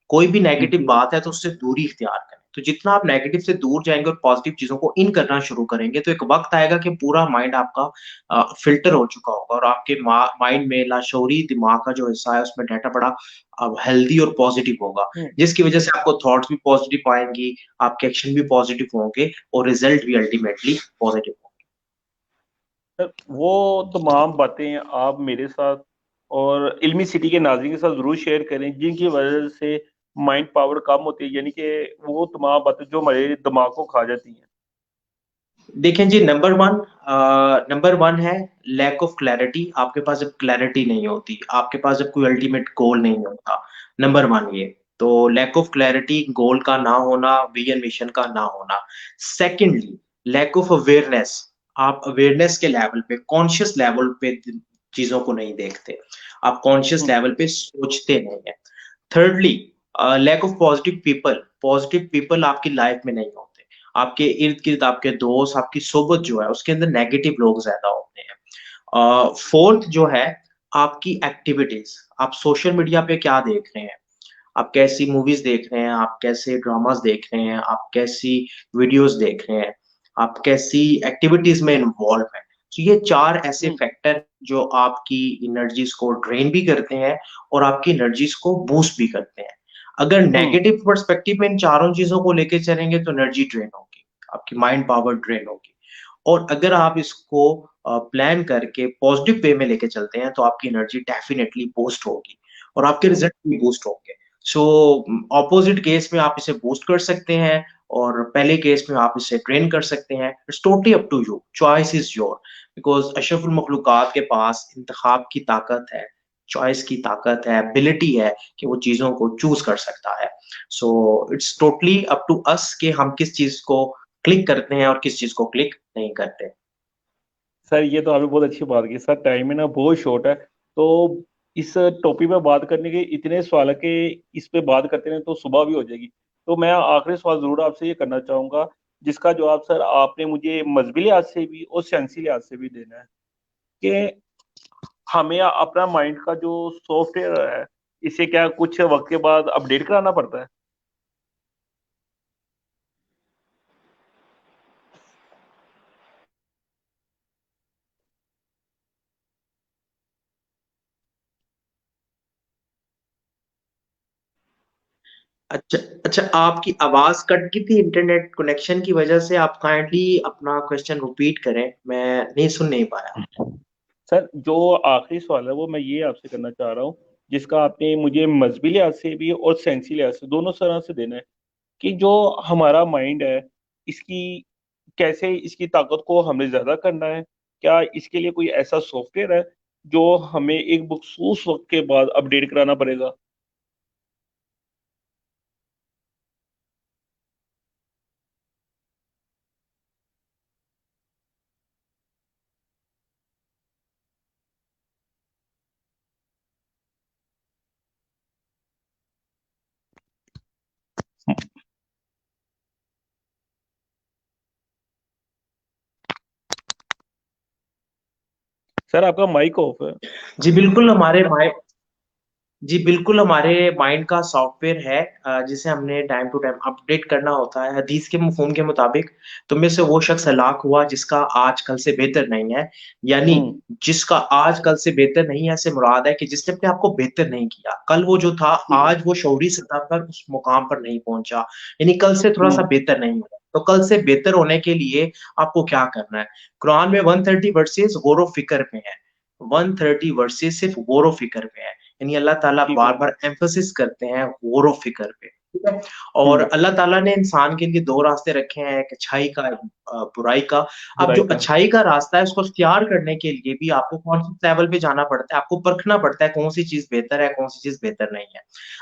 कोई भी नेगेटिव हम्म, बात है तो उससे दूरी इख्तियार करें। तो जितना आप नेगेटिव से दूर जाएंगे और पॉजिटिव चीजों को इन करना शुरू करेंगे तो एक वक्त आएगा कि पूरा माइंड आपका फिल्टर हो चुका होगा और आपके माइंड में लाशौरी दिमाग का जो हिस्सा है उसमें डाटा बड़ा हेल्दी और पॉजिटिव होगा, हम्म। जिसकी वजह से आपको थॉट्स भी पॉजिटिव आएंगी, आपके एक्शन भी पॉजिटिव होंगे और रिजल्ट भी अल्टीमेटली पॉजिटिव होंगे। सर, वो तमाम बातें आप मेरे साथ और इल्मी सिटी के नाज़रीन के साथ ज़रूर शेयर करें जिनकी वजह से माइंड पावर कम होती है, यानी कि वो तमाम बातें जो हमारे दिमाग को खा जाती हैं। देखें जी, नंबर वन है लैक ऑफ क्लैरिटी। आपके पास जब क्लैरिटी नहीं होती, आपके पास जब कोई अल्टीमेट गोल नहीं होता, नंबर वन ये। तो लैक ऑफ क्लैरिटी, गोल का ना होना, विजन मिशन का ना होना। Secondly, lack of awareness. आप अवेयरनेस के लेवल पे, कॉन्शियस लेवल पे चीजों को नहीं देखते, आप कॉन्शियस हम्म, लेवल पे सोचते नहीं है। Thirdly, lack of positive people. Positive people आपकी लाइफ में नहीं होते, आपके इर्द गिर्द आपके दोस्त, आपकी सोबत जो है उसके अंदर नेगेटिव लोग ज्यादा होते हैं। फोर्थ जो है आपकी एक्टिविटीज। आप सोशल मीडिया पे क्या देख रहे हैं, आप कैसी मूवीज देख रहे हैं, आप कैसे ड्रामास देख रहे हैं, आप कैसी वीडियोस देख रहे हैं, आप कैसी एक्टिविटीज में इन्वॉल्व हैं। तो ये चार ऐसे हम्म, फैक्टर जो आपकी एनर्जीज को ड्रेन भी करते हैं और आपकी एनर्जीज को बूस्ट भी करते हैं। अगर हम्म। नेगेटिव पर्सपेक्टिव में इन चारों चीजों को लेके चलेंगे तो एनर्जी ड्रेन होगी, आपकी माइंड पावर ड्रेन होगी। और अगर आप इसको प्लान करके पॉजिटिव वे में लेके चलते हैं तो आपकी एनर्जी डेफिनेटली बूस्ट होगी और आपके रिजल्ट भी बूस्ट होंगे। सो ऑपोजिट केस में आप इसे बूस्ट कर सकते हैं और पहले केस में आप इसे ट्रेन कर सकते हैं। It's totally up to you, choice is your. Because अशरफुल मखलूकात के पास इंतखाब की ताकत है, चॉइस की ताकत है, एबिलिटी है कि वो चीजों को चूज कर सकता है। So it's totally up to us कि हम किस चीज को क्लिक करते हैं और किस चीज को क्लिक नहीं करते। सर, ये तो आपने बहुत अच्छी बात की। सर, टाइम है ना बहुत शॉर्ट है, तो इस टॉपिक पे बात करने के इतने सवाल है कि इस पे बात करते रहे तो सुबह भी हो जाएगी। तो मैं आखिरी सवाल जरूर आपसे ये करना चाहूंगा, जिसका जवाब सर आपने मुझे मजहबी लिहाज से भी और साइंसी लिहाज से भी देना है, कि हमें अपना माइंड का जो सॉफ्टवेयर है इसे क्या कुछ वक्त के बाद अपडेट कराना पड़ता है? अच्छा, अच्छा, आपकी आवाज कट गई थी इंटरनेट कनेक्शन की वजह से। आप काइंडली अपना क्वेश्चन रिपीट करें, मैं नहीं सुन नहीं पाया। सर, जो आखिरी सवाल है वो मैं ये आपसे करना चाह रहा हूँ, जिसका आपने मुझे मजहबी लिहाज से भी और साइंसी लिहाज से दोनों तरह से देना है, कि जो हमारा माइंड है इसकी कैसे इसकी ताकत को हमने ज्यादा करना है। क्या इसके लिए कोई ऐसा सॉफ्टवेयर है जो हमें एक मखसूस वक्त के बाद अपडेट कराना पड़ेगा? सर, आपका माइक ऑफ है। जी बिल्कुल, जी बिल्कुल, हमारे माइंड का सॉफ्टवेयर है जिसे हमने टाइम टू टाइम अपडेट करना होता है। हदीस के मफहूम के मुताबिक तुम में से वो शख्स हलाक हुआ जिसका आज कल से बेहतर नहीं है। यानी हम्म, जिसका आज कल से बेहतर नहीं है से मुराद है कि जिसने अपने आप को बेहतर नहीं किया। कल वो जो था, ठीक है। आज वो शऊरी सतह पर उस मुकाम पर नहीं पहुंचा, यानी कल से थोड़ा सा हम्म, बेहतर नहीं हुआ। तो कल से बेहतर होने के लिए आपको क्या करना है? कुरान में 130 वर्सेस गौर फिक्र पे है, 130 वर्सेस सिर्फ गौर फिक्र पे है। यानी अल्लाह ताला ठीक बार है। बार एम्फोसिस करते हैं गौर फिक्र पे, ठीक है। और हम्म, अल्लाह ताला ने इंसान के लिए दो रास्ते रखे हैं, एक अच्छाई का, एक बुराई का। अब बुराई जो का। अच्छाई का रास्ता है उसको इख्तियार करने के लिए भी आपको कॉन्शियस लेवल पे जाना पड़ता है, आपको परखना पड़ता है कौन सी चीज बेहतर है, कौन सी चीज बेहतर नहीं है।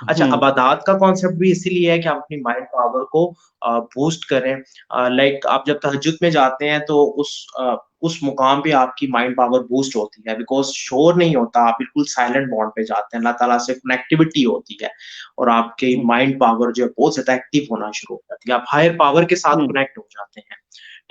अच्छा, हम्म, अबादात का कॉन्सेप्ट भी इसीलिए है कि आप अपनी माइंड पावर को बूस्ट करें। लाइक आप जब तहज्जुद में जाते हैं तो उस मुकाम पे आपकी माइंड पावर बूस्ट होती है, बिकॉज शोर नहीं होता, आप बिल्कुल साइलेंट मोड पे जाते हैं, अल्लाह ताला से कनेक्टिविटी होती है और आपकी हम्म, माइंड पावर जो है बहुत ज्यादा एक्टिव होना शुरू हो जाती है, आप हायर पावर के साथ हम्म, कनेक्ट हो जाते हैं।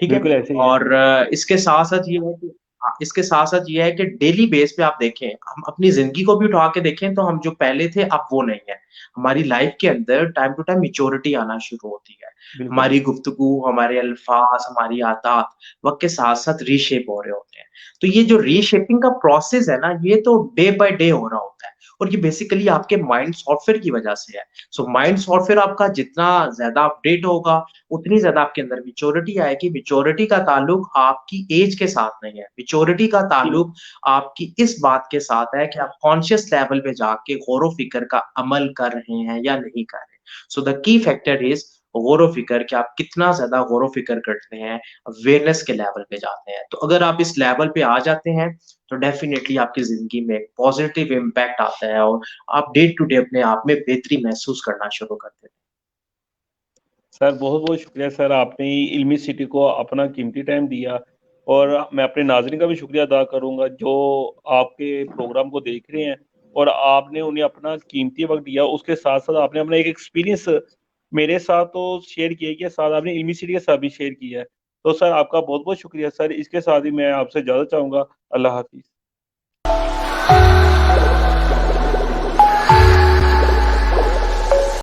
ठीक है। बिल्कुल ऐसे ही है। और इसके साथ साथ ये है कि इसके साथ साथ ये है कि डेली बेस पे आप देखें, हम अपनी जिंदगी को भी उठा के देखें तो हम जो पहले थे अब वो नहीं है। हमारी लाइफ के अंदर टाइम टू टाइम मेच्योरिटी आना शुरू होती है। बिल्कुल। हमारी गुफ्तगू, हमारे अल्फाज, हमारी आदत वक्त के साथ साथ रीशेप हो रहे होते हैं। तो ये जो रीशेपिंग का प्रोसेस है ना, ये तो डे बाय डे हो रहा होता है, और ये बेसिकली आपके माइंड सॉफ्टवेयर की वजह से है। सो माइंड सॉफ्टवेयर आपका जितना ज्यादा अपडेट होगा, उतनी ज्यादा आपके अंदर मेच्योरिटी आएगी। मेच्योरिटी का ताल्लुक आपकी एज के साथ नहीं है, मेच्योरिटी का हम्म, ताल्लुक आपकी इस बात के साथ है कि आप कॉन्शियस लेवल पे जाके गौर फिक्र का अमल कर रहे हैं या नहीं कर रहे। So the key factor is गौर फिक्र, कि आप कितना ज्यादा गौर फिक्र करते हैं, अवेयरनेस के लेवल पे जाते हैं। तो अगर आप इस लेवल पे आ जाते हैं तो डेफिनेटली आपकी जिंदगी में एक पॉजिटिव इम्पैक्ट आता है, और आप डे टू डे अपने आप में बेहतरी महसूस करना शुरू कर देते सर बहुत बहुत शुक्रिया सर, आपने इल्मी सिटी को अपना कीमती टाइम दिया। और मैं अपने नाज़रीन का भी शुक्रिया अदा करूंगा जो आपके प्रोग्राम को देख रहे हैं, और आपने उन्हें अपना कीमती वक्त दिया। उसके साथ साथ आपने अपना एक एक्सपीरियंस मेरे साथ तो शेयर किया, साथ आपने इल्मी सिटी के साथ भी शेयर किया है। तो सर आपका बहुत बहुत शुक्रिया सर। इसके साथ ही मैं आपसे इजाज़त चाहूंगा। अल्लाह हाफिज़।